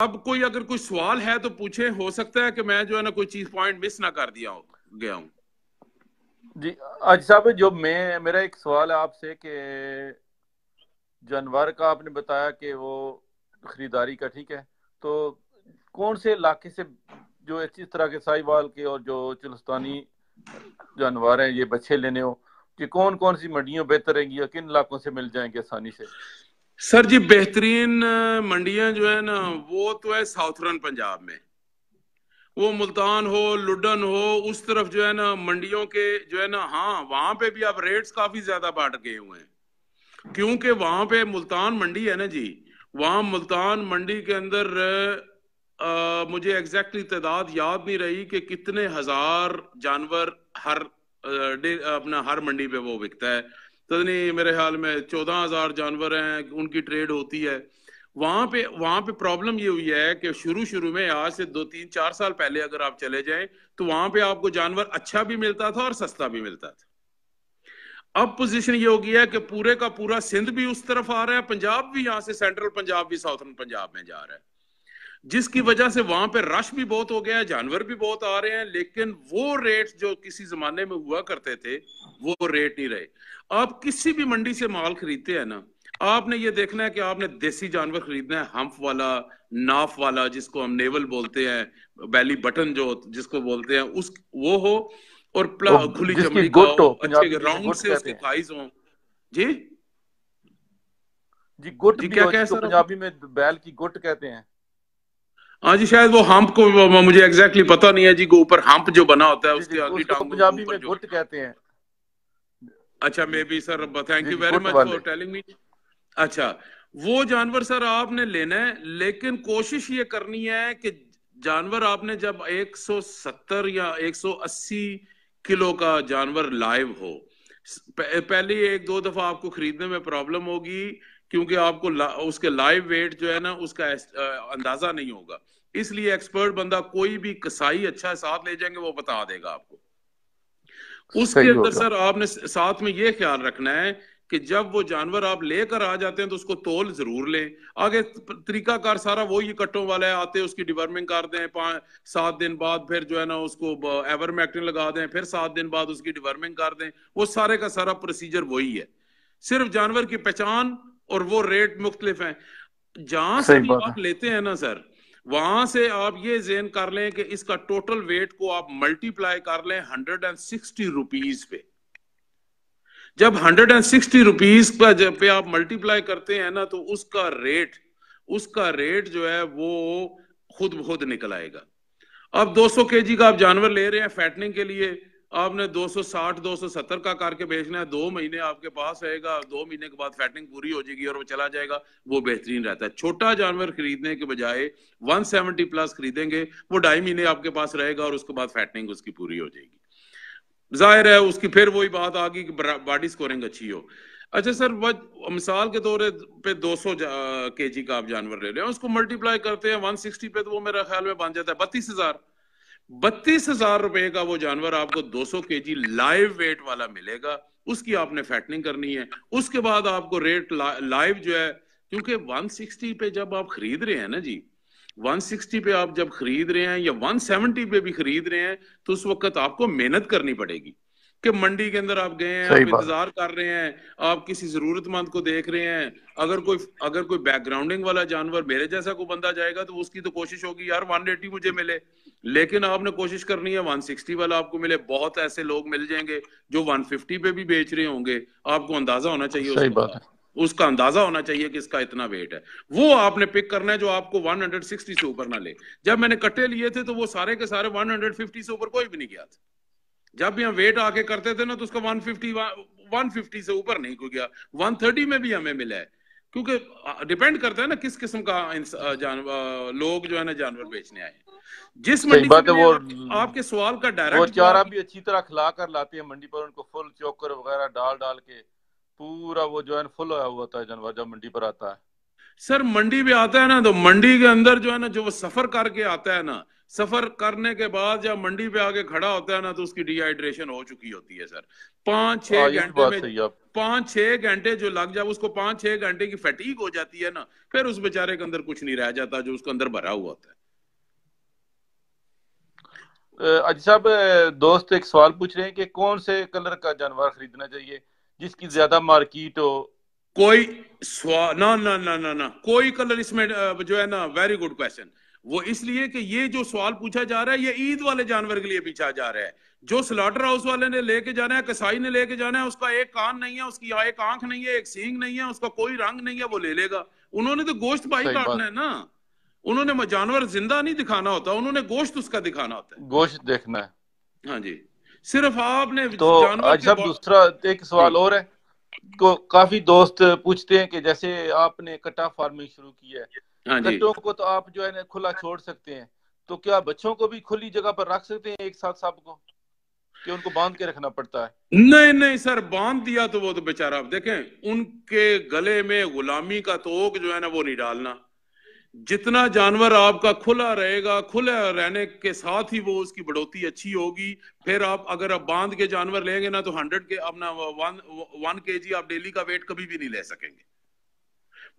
अब कोई अगर कोई सवाल है तो पूछे, हो सकता है कि मैं जो है ना कोई चीज पॉइंट मिस ना कर दिया हो गया हूँ। जी आज साहब, जो मेरा एक सवाल है आपसे कि जानवर का आपने बताया कि वो खरीदारी का, ठीक है, तो कौन से इलाके से जो इस तरह के साहिवाल के और जो चुलस्तानी जानवर हैं ये बच्चे लेने हो, कि कौन कौन सी मंडियां बेहतर रहेंगी या किन इलाकों से मिल जाएंगे आसानी से? सर जी बेहतरीन मंडियां जो है ना वो तो है साउथर्न पंजाब में। वो मुल्तान हो, लुडन हो, उस तरफ जो है ना मंडियों के जो है ना, हाँ वहां पे भी अब रेट्स काफी ज्यादा बढ़ गए हुए हैं, क्योंकि वहां पे मुल्तान मंडी है ना जी। वहां मुल्तान मंडी के अंदर मुझे एग्जैक्टली तादाद याद नहीं रही कि कितने हजार जानवर हर अपना हर मंडी पे वो बिकता है। तो नहीं, मेरे ख्याल में 14,000 जानवर हैं, उनकी ट्रेड होती है वहां पे प्रॉब्लम ये हुई है कि शुरू शुरू में, आज से 2 3 4 साल पहले अगर आप चले जाएं, तो वहां पे आपको जानवर अच्छा भी मिलता था और सस्ता भी मिलता था। अब पोजीशन ये हो गया है कि पूरे का पूरा सिंध भी उस तरफ आ रहा है, पंजाब भी, यहां से सेंट्रल पंजाब भी साउथर्न पंजाब में जा रहा है, जिसकी वजह से वहां पे रश भी बहुत हो गया है, जानवर भी बहुत आ रहे हैं, लेकिन वो रेट जो किसी जमाने में हुआ करते थे वो रेट नहीं रहे। आप किसी भी मंडी से माल खरीदते हैं ना, आपने ये देखना है कि आपने देसी जानवर खरीदना है, हम्प वाला, नाफ वाला, जिसको हम नेवल बोलते हैं, बेली बटन जो जिसको बोलते हैं, उस वो हो, और वो खुली जिसकी चमड़ी का गुट हो, हो, अच्छे पंजाबी जिसे राउंड गुट से कहते उसके हैं। थाइज हो। जी जी गुट जी, भी क्या हो, कह जिसको सर आपने? पंजाबी में बैल की गुट कहते हैं। हाँ जी, शायद वो हम्प को मुझे एग्जैक्टली पता नहीं है जी, को ऊपर हम्प जो बना होता है जी जी, उसके आगे उसको टांगों के पंजाबी ऊपर में जो। गुट कहते हैं। अच्छा, मे बी सर, थैंक जी यू जी, वेरी गुट मच फॉर वाले। Telling me. अच्छा, वो जानवर सर आपने लेना है, लेकिन कोशिश ये करनी है कि जानवर आपने जब 170 या 180 किलो का जानवर लाइव हो, पहले एक दो दफा आपको खरीदने में प्रॉब्लम होगी, क्योंकि आपको उसके लाइव वेट जो है ना उसका अंदाजा नहीं होगा। इसलिए एक्सपर्ट बंदा कोई भी कसाई अच्छा साथ ले जाएंगे, वो बता देगा आपको। उसके सही अंदर होगा। सर आपने साथ में ये ख्याल रखना है कि जब वो जानवर आप लेकर आ जाते हैं तो उसको तोल जरूर लें। आगे तरीकाकार सारा वही कट्टों वाला है, आते उसकी डिवर्मिंग कर दें, 5 7 दिन बाद फिर जो है ना उसको एवरमेक्टिन लगा दें, फिर 7 दिन बाद उसकी डिवर्मिंग कर दें, वो सारे का सारा प्रोसीजर वही है। सिर्फ जानवर की पहचान और वो रेट मुख्तलिफ है। जहां से सही भी बात है। आप लेते हैं ना सर, वहां से आप ये जेन कर लें कि इसका टोटल वेट को आप मल्टीप्लाई कर लें 160 रुपीज पे। जब 160 रुपीज पे आप मल्टीप्लाई करते हैं ना, तो उसका रेट जो है वो खुद ब खुद निकल आएगा। अब 200 केजी का आप जानवर ले रहे हैं फैटनिंग के लिए, आपने 260 270 का करके बेचना है, 2 महीने आपके पास रहेगा, 2 महीने के बाद फैटनिंग पूरी हो जाएगी और वो चला जाएगा। वो बेहतरीन रहता है। छोटा जानवर खरीदने के बजाय 170 प्लस खरीदेंगे, वो 2.5 महीने आपके पास रहेगा और उसके बाद फैटनिंग उसकी पूरी हो जाएगी। जाहिर है उसकी फिर वही बात आ गई कि बॉडी स्कोरिंग अच्छी हो। अच्छा सर, वह मिसाल के तौर पे 200 केजी का आप जानवर ले रहे हैं, उसको मल्टीप्लाई करते हैं 160 पे, तो वो मेरा ख्याल में बन जाता है 32,000। 32,000 रुपए का वो जानवर आपको 200 केजी लाइव वेट वाला मिलेगा। उसकी आपने फैटनिंग करनी है, उसके बाद आपको रेट लाइव जो है, क्योंकि 160 पे जब आप खरीद रहे हैं ना जी, 160 पे आप जब खरीद रहे हैं या 170 पे भी खरीद रहे हैं, तो उस वक्त आपको मेहनत करनी पड़ेगी कि मंडी के अंदर आप गए हैं, सही आप बात है। इंतजार कर रहे हैं, आप किसी जरूरतमंद को देख रहे हैं। अगर कोई बैकग्राउंडिंग वाला जानवर मेरे जैसा कोई बंदा जाएगा, तो उसकी तो कोशिश होगी यार 180 मुझे मिले, लेकिन आपने कोशिश करनी है 160 वाला आपको मिले। बहुत ऐसे लोग मिल जाएंगे जो 150 पे भी बेच रहे होंगे, आपको अंदाजा होना चाहिए सही उसको, बात है। उसका अंदाजा होना चाहिए कि इसका इतना वेट है। वो आपने पिक करना है जो आपको 160 से ऊपर ना ले। जब मैंने कट्टे लिए थे तो वो सारे के सारे 150 से ऊपर कोई भी नहीं गया था। जब भी हम वेट आके करते थे ना, तो उसका 150 से ऊपर नहीं कोई गया। 130 में भी हमें मिला है, क्योंकि डिपेंड करता है ना किस किस्म का लोग जो है ना जानवर बेचने आए। जिस सही मंडी से बात भी है। ले, आपके सवाल का वो डायरेक्ट चारा जवाब। भी अच्छी तरह खिला कर लाते हैं मंडी पर, उनको फुल चोकर वगैरह डाल डाल के पूरा वो जो है फुल होया हुआ होता है जानवर जब मंडी पर आता है। सर मंडी भी आता है ना, तो मंडी के अंदर जो है ना, जो वो सफर करके आता है ना, सफर करने के बाद जब मंडी पे आके खड़ा होता है ना तो उसकी डिहाइड्रेशन हो चुकी होती है सर। 5-6 ये भी घंटे बात में, सही है आप। 5-6 घंटे जो लग जाए उसको, 5-6 घंटे की फटीग हो जाती है ना, फिर उस बेचारे के अंदर कुछ नहीं रह जाता जो उसके अंदर भरा हुआ होता है। अजी साहब, दोस्त एक सवाल पूछ रहे हैं कि कौन से कलर का जानवर खरीदना चाहिए जिसकी ज्यादा मार्केट हो। कोई ना ना ना ना ना, कोई कलर इसमें जो है ना, वेरी गुड क्वेश्चन। वो इसलिए कि ये जो सवाल पूछा जा रहा है ये ईद वाले जानवर के लिए पूछा जा रहा है। जो स्लॉटर हाउस वाले ने लेके जाना है, कसाई ने लेके जाना है, उसका एक कान नहीं है, उसकी एक आंख नहीं है, एक सींग नहीं है, उसका कोई रंग नहीं है, वो ले लेगा। उन्होंने तो गोश्त भाई सही काटना बात। है ना। उन्होंने जानवर जिंदा नहीं दिखाना होता, उन्होंने गोश्त उसका दिखाना होता है। गोश्त देखना है। हाँ जी। सिर्फ आपने तो जानवर अजी के साहब, दूसरा एक जी सवाल और है। को काफी दोस्त पूछते हैं कि जैसे आपने कट्टा फार्मिंग शुरू की है, हाँ जी। कट्टों को तो आप जो है ना खुला छोड़ सकते हैं, तो क्या बच्चों को भी खुली जगह पर रख सकते हैं एक साथ सबको, कि उनको बांध के रखना पड़ता है? नहीं नहीं सर, बांध दिया तो वो तो बेचारा, आप देखें उनके गले में गुलामी का तोक जो है ना वो नहीं डालना। जितना जानवर आपका खुला रहेगा, खुला रहने के साथ ही वो उसकी बढ़ोतरी अच्छी होगी। फिर आप अगर आप बांध के जानवर लेंगे ना तो 100 के अपना 1 kg आप डेली का वेट कभी भी नहीं ले सकेंगे।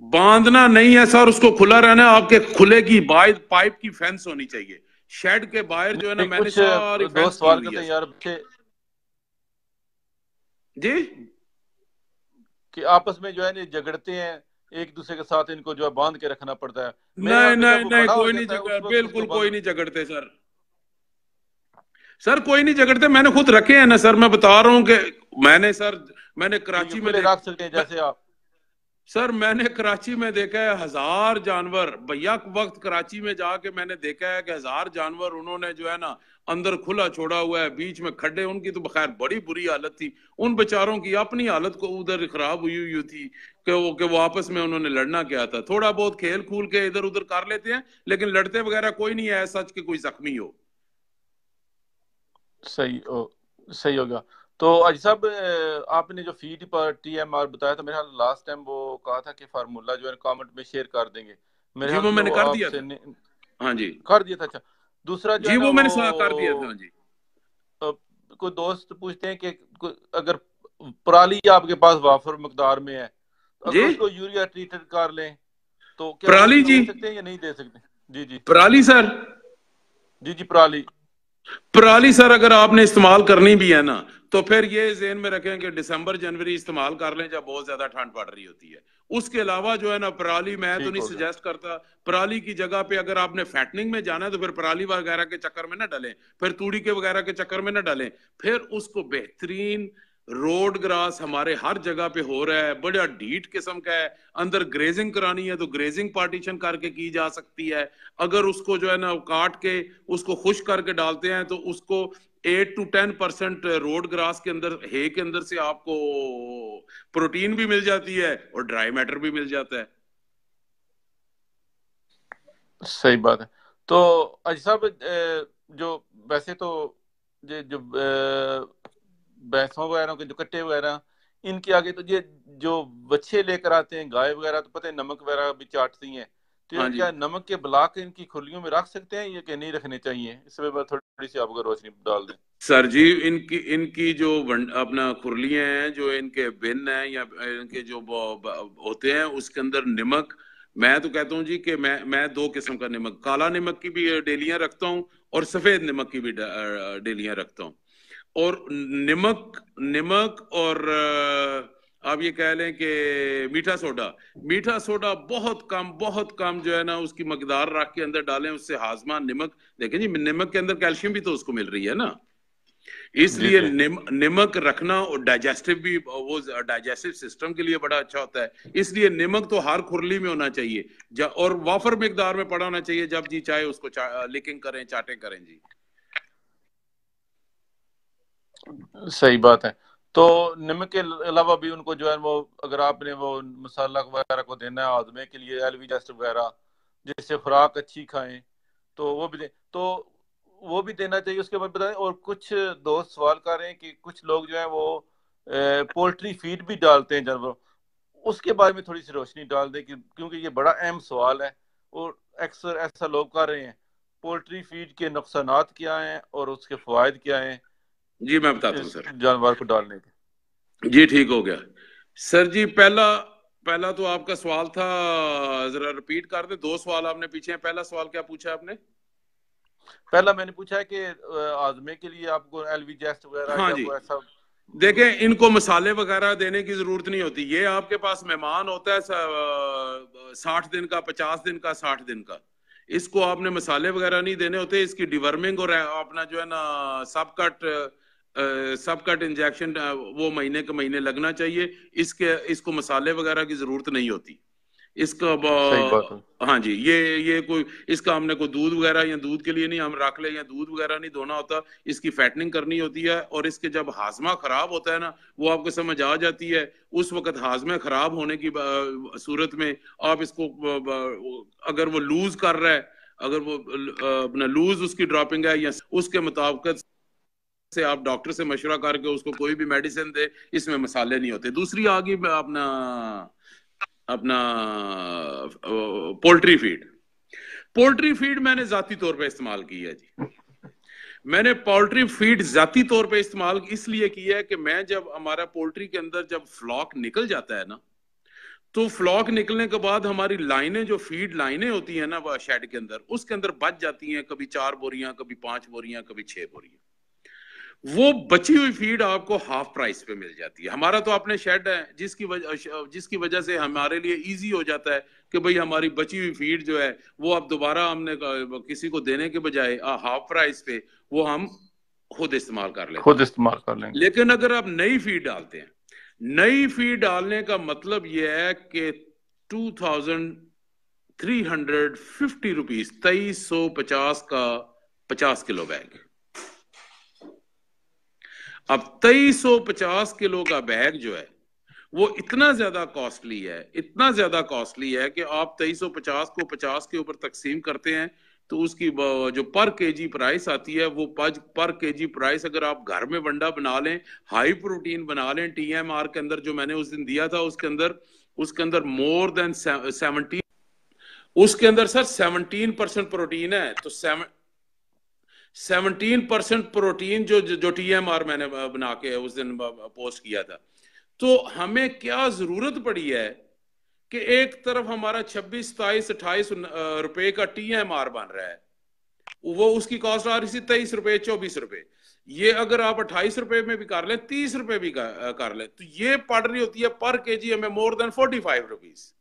बांधना नहीं है सर, उसको खुला रहना है। आपके खुले की पाइप की फेंस होनी चाहिए। शेड के बाहर जो है ना नहीं, मैंने कुछ सारी फेंस दोस्त की सवाल हुई करते है हैं सर। यार बच्चे, जी कि आपस में जो है ना झगड़ते हैं एक दूसरे के साथ, इनको जो है बांध के रखना पड़ता है। मेरे नहीं ख्याल में जब नहीं वो नहीं, बड़ा हो कोई नहीं जाता है झगड़, उस वक्त बिल्कुल उसको कोई बांध। नहीं झगड़ते सर। सर कोई नहीं झगड़ते, मैंने खुद रखे हैं ना सर, मैं बता रहा हूं कि मैंने सर, मैंने ठीक है, कराची में खुले देख रख सकते हैं मैं, जैसे आप। सर मैंने कराची में देखा है 1000 जानवर भैया। वक्त कराची में जाके मैंने देखा है कि 1000 जानवर उन्होंने जो है ना अंदर खुला छोड़ा हुआ है, बीच में खड्डे। उनकी तो बखैर बड़ी बुरी हालत थी। उन बेचारों की अपनी हालत को उधर खराब हुई हुई थी कि वो आपस में उन्होंने लड़ना क्या था। थोड़ा बहुत खेल खूल के इधर उधर कर लेते हैं, लेकिन लड़ते वगैरह कोई नहीं है सच के कोई जख्मी हो। सही सही होगा। तो अज साहब, आपने जो फीड पर TMR बताया था, मेरे ख्याल लास्ट टाइम वो कहा था कि फार्मूला जो है कमेंट में शेयर कर देंगे। मेरे जी ख्याल वो में मैंने वो कर दिया आपसे था। हाँ जी। कर दिया था। अच्छा, दूसरा जो जी है ना वो वो मैंने कर दिया था। हाँ जी। कोई दोस्त पूछते हैं कि अगर पराली आपके पास वाफर मकदार में है, तो जी अगर उसको यूरिया ट्रीटेड कर लें तो क्या वो पराली जी, दे सकते हैं या नहीं दे सकते? जी जी। पराली सर, जी जी, पराली। पराली सर अगर आपने इस्तेमाल करनी भी है ना तो फिर ये जेहन में रखें कि दिसंबर जनवरी इस्तेमाल कर लें जब बहुत ज्यादा ठंड पड़ रही होती है। उसके अलावा जो है ना पराली मैं तो ठीक नहीं हो गया। सजेस्ट करता। पराली की जगह पे अगर आपने फैटनिंग में जाना है तो फिर पराली वगैरह के चक्कर में ना डलें, फिर तूड़ी के वगैरह के चक्कर में ना डलें। फिर उसको बेहतरीन रोड ग्रास हमारे हर जगह पे हो रहा है, बड़ा ढीठ किस्म का है। अंदर ग्रेजिंग करानी है तो ग्रेजिंग पार्टीशन करके की जा सकती है। अगर उसको जो है ना काट के उसको खुश करके डालते हैं तो उसको 8 to 10% रोड ग्रास के अंदर, हे के अंदर से आपको प्रोटीन भी मिल जाती है और ड्राई मैटर भी मिल जाता है। सही बात है। तो अज साहब, जो वैसे तो ये जो भैंसों वगैरह के जो कट्टे वगैरह, इनके आगे तो ये जो बच्चे लेकर आते हैं गाय वगैरह, तो पता है नमक वगैरह भी चाटती हैं, तो हाँ ये जी। क्या नमक के ब्लॉक इनकी खुलियों में रख सकते हैं या कि नहीं रखने चाहिए? इसमें बस थोड़ी सी आपको रोशनी डाल दें। सर जी इनकी इनकी जो अपना खुरलियां हैं, जो इनके बिन हैं या इनके जो होते हैं उसके अंदर नमक, मैं तो कहता हूँ जी कि मैं 2 किस्म का नमक, काला नमक की भी डेलियां रखता हूँ और सफेद नमक की भी डेलियां रखता हूँ। और नमक नमक और आप ये कह लें कि मीठा सोडा, मीठा सोडा बहुत कम जो है ना उसकी मकदार रख के अंदर डालें, उससे हाजमा नमक, देखें जी नमक के अंदर कैल्शियम भी तो उसको मिल रही है ना। जी इसलिए जी। नमक रखना और डाइजेस्टिव भी, वो डाइजेस्टिव सिस्टम के लिए बड़ा अच्छा होता है। इसलिए नमक तो हर खुरली में होना चाहिए और वाफर मिकदार में पड़ा होना चाहिए। जब जी चाहे उसको लिकिंग करें, चाटे करें जी। सही बात है। तो नमक के अलावा भी उनको जो है वो, अगर आपने वो मसाला वगैरह को देना है आदमी के लिए, LV टेस्ट वगैरह, जिससे खुराक अच्छी खाएं, तो वो भी तो वो भी देना चाहिए। उसके बाद बताएं। और कुछ दोस्त सवाल कर रहे हैं कि कुछ लोग जो है वो पोल्ट्री फीड भी डालते हैं जानवरों, उसके बारे में थोड़ी सी रोशनी डाल दें, कि क्योंकि ये बड़ा अहम सवाल है और अक्सर ऐसा लोग कर रहे हैं। पोल्ट्री फीड के नुकसानात क्या हैं और उसके फायदे क्या हैं जी मैं बताता हूँ इस सर। जानवर को डालने के? जी ठीक हो गया सर जी। पहला पहला तो आपका सवाल था, जरा रिपीट कर दे। दो सवाल आपने पीछे हैं। पहला सवाल क्या पूछा आपने? पहला मैंने पूछा है कि आजमे के लिए आपको एलवी जेस्ट वगैरह हाँ या जी, वो ऐसा। देखें इनको मसाले वगैरह देने की जरूरत नहीं होती। ये आपके पास मेहमान होता है 60 दिन का, 50 दिन का, 60 दिन का, इसको आपने मसाले वगैरह नहीं देने होते। इसकी डिवर्मिंग और अपना जो है ना सब कट इंजेक्शन वो महीने के महीने लगना चाहिए। इसको मसाले वगैरह की जरूरत नहीं होती। इसका सही बात है। हाँ जी, ये कोई इसका हमने कोई दूध वगैरह या दूध के लिए नहीं हम रख ले, या दूध वगैरह नहीं धोना होता। इसकी फैटनिंग करनी होती है। और इसके जब हाजमा खराब होता है ना, वो आपको समझ आ जाती है। उस वक्त हाजमे खराब होने की सूरत में आप इसको अगर वो लूज कर रहा है, अगर वो अपना लूज उसकी ड्रॉपिंग है, या उसके मुताबिक से आप डॉक्टर से मशवरा करके उसको कोई भी मेडिसिन दे। इसमें मसाले नहीं होते। दूसरी आ गई अपना अपना पोल्ट्री फीड। पोल्ट्री फीड मैंने जाती तौर पे इस्तेमाल की है जी। मैंने पोल्ट्री फीड जाती तौर पे इस्तेमाल इसलिए किया है कि मैं जब हमारा पोल्ट्री के अंदर जब फ्लॉक निकल जाता है ना, तो फ्लॉक निकलने के बाद हमारी लाइनें, जो फीड लाइनें होती है ना वह शेड के अंदर, उसके अंदर बच जाती हैं। कभी 4 बोरियां, कभी 5 बोरियां, कभी 6 बोरियां। वो बची हुई फीड आपको हाफ प्राइस पे मिल जाती है। हमारा तो अपने शेड है, जिसकी वजह से हमारे लिए इजी हो जाता है कि भाई हमारी बची हुई फीड जो है वो अब दोबारा हमने किसी को देने के बजाय हाफ प्राइस पे वो हम खुद इस्तेमाल कर लेते खुद हैं। इस्तेमाल कर लेंगे। लेकिन अगर आप नई फीड डालते हैं, नई फीड डालने का मतलब यह है कि 2350 रुपीज, 2350 का 50 किलो बैग। अब 2350 किलो का बैग जो है वो इतना ज्यादा कॉस्टली है, इतना ज्यादा कॉस्टली है कि आप 2350 को 50 के ऊपर तकसीम करते हैं तो उसकी जो पर केजी प्राइस आती है, वो पर केजी प्राइस अगर आप घर में वंडा बना लें, हाई प्रोटीन बना लें, TMR के अंदर जो मैंने उस दिन दिया था उसके अंदर मोर देन 17, उसके अंदर सर 17% प्रोटीन है। तो 17% प्रोटीन जो TMR मैंने बना के उस दिन पोस्ट किया था, तो हमें क्या जरूरत पड़ी है कि एक तरफ हमारा 26, 27, 28 रुपए का TMR बन रहा है, वो उसकी कॉस्ट आ रही थी 23 रुपए, 24 रुपए। ये अगर आप 28 रुपए में भी कर लें, 30 रुपए भी कर लें, तो ये पड़ रही होती है पर केजी हमें मोर देन 45 रुपीज।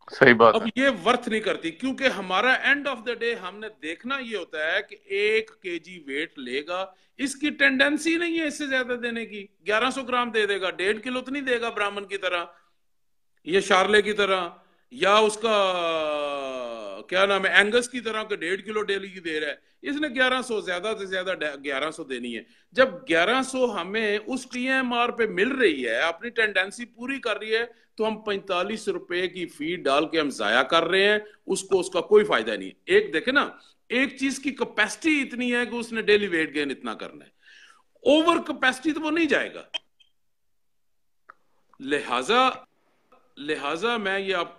सही बात अब है। ये वर्थ नहीं करती, क्योंकि हमारा एंड ऑफ द डे हमने देखना ये होता है कि 1 kg वेट लेगा। इसकी टेंडेंसी नहीं है इससे ज्यादा देने की। 1100 ग्राम दे देगा, 1.5 किलो तो नहीं देगा ब्राह्मण की तरह, ये शार्ले की तरह, या उसका क्या नाम है एंगस की तरह के 1.5 किलो डेली की दे रहा है। इसने 1100, ज्यादा से ज्यादा 1100 देनी है। जब 1100 हमें उस TMR पे मिल रही है, अपनी टेंडेंसी पूरी कर रही है, तो हम 45 रुपए की फीड डाल के हम जाया कर रहे हैं उसको, उसका कोई फायदा नहीं। एक देखे ना, एक चीज की कैपेसिटी इतनी है कि उसने डेली वेट गेन इतना करना है, ओवर कैपेसिटी तो वो नहीं जाएगा। लिहाजा मैं ये आप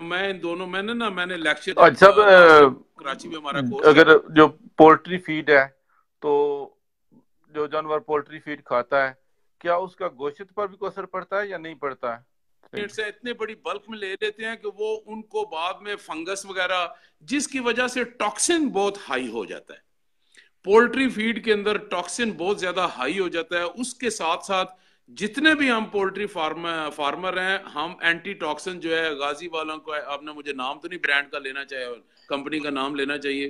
मैं इन दोनों मैंने लेक्चर अच्छा कराची में हमारा कोर्स अगर जो पोल्ट्री फीड है, तो जो जानवर पोल्ट्री फीड खाता है, क्या उसका गोश्त पर भी कोई असर पड़ता है या नहीं पड़ता है? से इतने बड़ी बल्क में ले लेते हैं कि वो उनको बाद में फंगस वगैरह, जिसकी वजह से टॉक्सिन बहुत हाई हो जाता है। पोल्ट्री फीड के अंदर टॉक्सिन बहुत ज्यादा हाई हो जाता है। उसके साथ साथ जितने भी हम पोल्ट्री फार्मर हैं, हम एंटी टॉक्सिन जो है गाजी वालों को, आपने मुझे नाम तो नहीं ब्रांड का लेना चाहिए, कंपनी का नाम लेना चाहिए,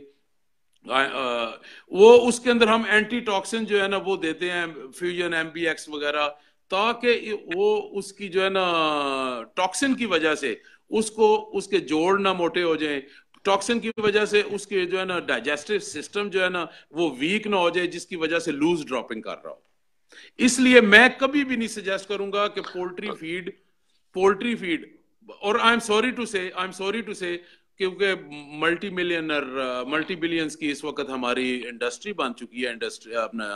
वो उसके अंदर हम एंटी टॉक्सिन जो है ना वो देते हैं, फ्यूजन MBX वगैरह, ताकि वो उसकी जो है ना टॉक्सिन की वजह से उसके जोड़ ना मोटे हो जाएं, टॉक्सिन की वजह से उसके जो है ना डाइजेस्टिव सिस्टम जो है ना वो वीक ना हो जाए, जिसकी वजह से लूज ड्रॉपिंग कर रहा हो। इसलिए मैं कभी भी नहीं सजेस्ट करूंगा कि पोल्ट्री फीड और आई एम सॉरी टू से क्योंकि मल्टी बिलियंस की इस वक्त हमारी इंडस्ट्री बन चुकी है, इंडस्ट्री अपना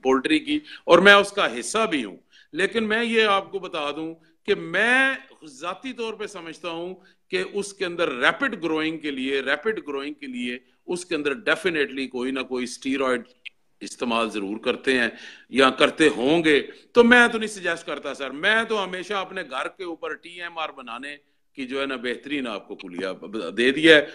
पोल्ट्री की, और मैं उसका हिस्सा भी हूं। लेकिन मैं ये आपको बता दूं कि मैं जाती तौर पे समझता हूं कि उसके अंदर रैपिड ग्रोइंग के लिए उसके अंदर डेफिनेटली कोई ना कोई स्टीरॉयड इस्तेमाल जरूर करते हैं या करते होंगे। तो मैं तो नहीं सजेस्ट करता सर, मैं तो हमेशा अपने घर के ऊपर TMR बनाने की जो है ना बेहतरीन आपको कुलिया दे दिया है।